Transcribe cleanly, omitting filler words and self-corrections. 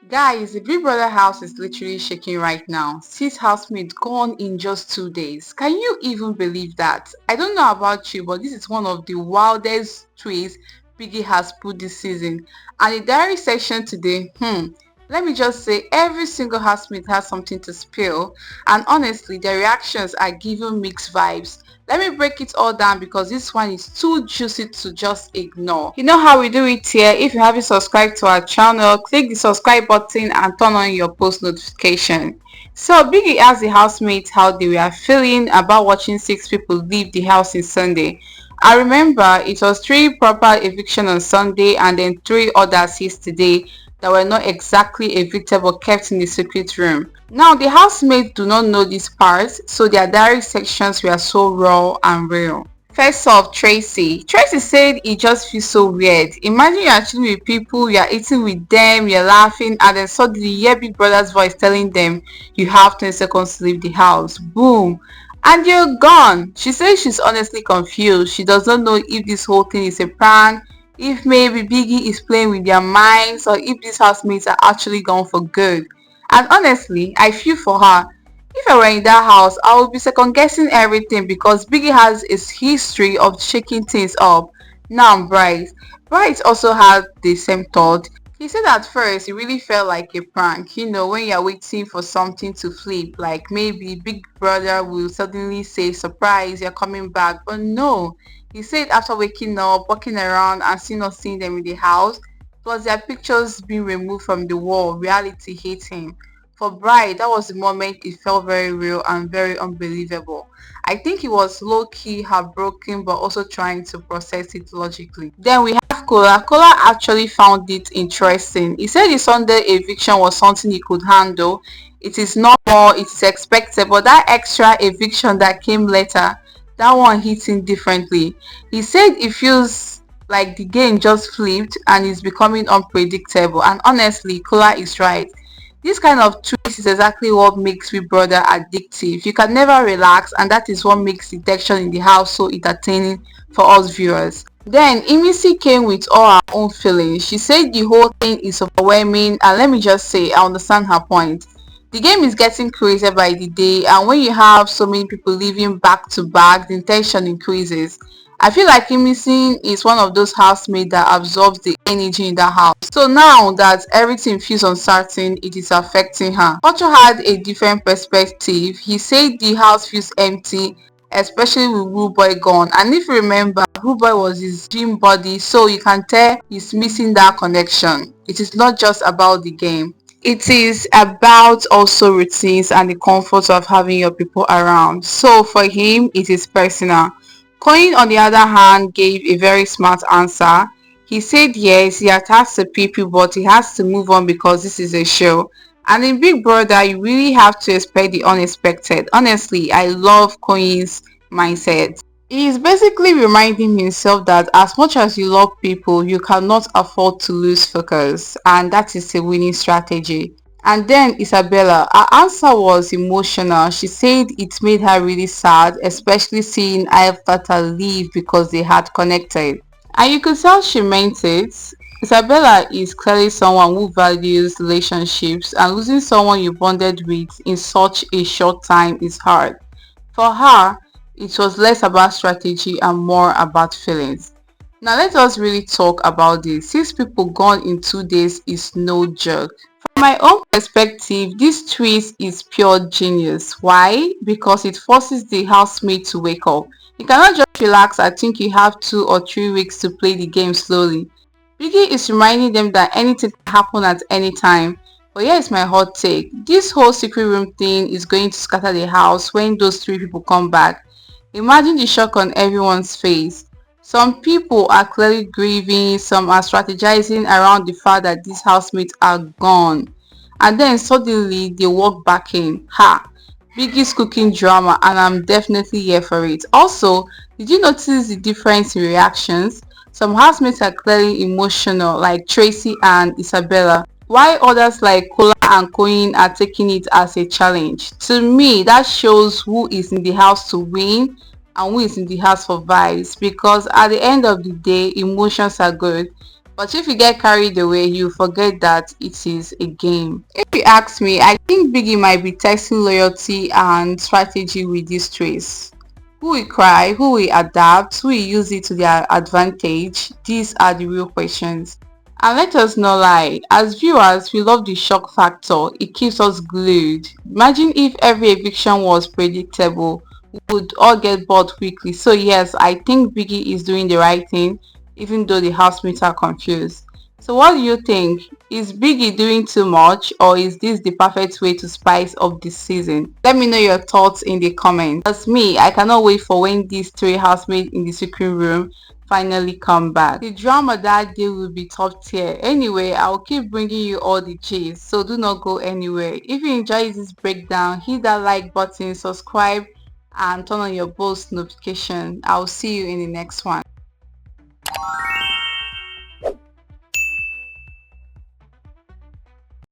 Guys, the Big Brother house is literally shaking right now. 6 housemates gone in just 2 days. Can you even believe that? I don't know about you, but this is one of the wildest twists Biggie has put this season. And the diary section today, let me just say every single housemate has something to spill. And honestly, their reactions are giving mixed vibes. Let me break it all down because this one is too juicy to just ignore. You know how we do it here. If you haven't subscribed to our channel, click the subscribe button and turn on your post notification. So Biggie asked the housemates how they were feeling about watching 6 people leave the house in Sunday. I remember it was 3 proper eviction on Sunday and then 3 others yesterday that were not exactly evicted but kept in the secret room. Now the housemates do not know this part, so their diary sections were so raw and real. First off, Tracy. Tracy said it just feels so weird. Imagine you're chilling with people, you're eating with them, you're laughing, and then suddenly you hear Big Brother's voice telling them you have 10 seconds to leave the house. Boom. And you're gone. She says she's honestly confused. She does not know if this whole thing is a prank, if maybe Biggie is playing with their minds, or if these housemates are actually gone for good. And honestly, I feel for her. If I were in that house, I would be second guessing everything because Biggie has a history of shaking things up. Now Bright also had the same thought. He said at first it really felt like a prank, when you're waiting for something to flip, like maybe Big Brother will suddenly say, surprise, you're coming back. But no, he said after waking up, walking around and still not seeing them in the house, plus their pictures being removed from the wall, reality hit him. For Bright, that was the moment it felt very real and very unbelievable. I think he was low-key heartbroken but also trying to process it logically. Then we have Kola. Kola actually found it interesting. He said the Sunday eviction was something he could handle. It is normal, it is expected, but that extra eviction that came later, that one hit him differently. He said it feels like the game just flipped and is becoming unpredictable, and honestly, Kola is right. This kind of twist is exactly what makes Big Brother addictive. You can never relax, and that is what makes the tension in the house so entertaining for us viewers. Then Imisi came with all her own feelings. She said the whole thing is overwhelming, and let me just say I understand her point. The game is getting crazier by the day, and when you have so many people living back to back, the tension increases. I feel like Imisi is one of those housemates that absorbs the energy in the house. So now that everything feels uncertain, it is affecting her. Ocho had a different perspective. He said the house feels empty, especially with Rude Boy gone. And if you remember, Rude Boy was his gym body, so you can tell he's missing that connection. It is not just about the game. It is about also routines and the comfort of having your people around. So for him, it is personal. Coin, on the other hand, gave a very smart answer. He said yes, he attached to people, but he has to move on because this is a show. And in Big Brother, you really have to expect the unexpected. Honestly, I love Coin's mindset. He is basically reminding himself that as much as you love people, you cannot afford to lose focus, and that is a winning strategy. And then Isabella, her answer was emotional. She said it made her really sad, especially seeing Tata leave because they had connected. And you could tell she meant it. Isabella is clearly someone who values relationships, and losing someone you bonded with in such a short time is hard. For her, it was less about strategy and more about feelings. Now let us really talk about this. 6 people gone in 2 days is no joke. From my own perspective, this twist is pure genius. Why? Because it forces the housemate to wake up. You cannot just relax and think you have 2 or 3 weeks to play the game slowly. Biggie is reminding them that anything can happen at any time. But here is my hot take. This whole secret room thing is going to scatter the house when those 3 people come back. Imagine the shock on everyone's face. Some people are clearly grieving, some are strategizing around the fact that these housemates are gone. And then suddenly they walk back in. Ha! Biggie's cooking drama, and I'm definitely here for it. Also, did you notice the difference in reactions? Some housemates are clearly emotional, like Tracy and Isabella, while others like Kola and Coin are taking it as a challenge. To me, that shows who is in the house to win and who is in the house for vibes, because at the end of the day, emotions are good. But if you get carried away, you forget that it is a game. If you ask me, I think Biggie might be testing loyalty and strategy with this trace. Who will cry, who will adapt, who will use it to their advantage? These are the real questions. And let us not lie, as viewers, we love the shock factor. It keeps us glued. Imagine if every eviction was predictable. We would all get bored quickly. So yes, I think Biggie is doing the right thing, even though the housemates are confused. So what do you think? Is Biggie doing too much, or is this the perfect way to spice up this season? Let me know your thoughts in the comments. As me, I cannot wait for when these three housemates in the secret room finally come back. The drama that day will be top tier. Anyway, I'll keep bringing you all the cheese, so do not go anywhere. If you enjoyed this breakdown, hit that like button, subscribe, and turn on your post notification. I'll see you in the next one.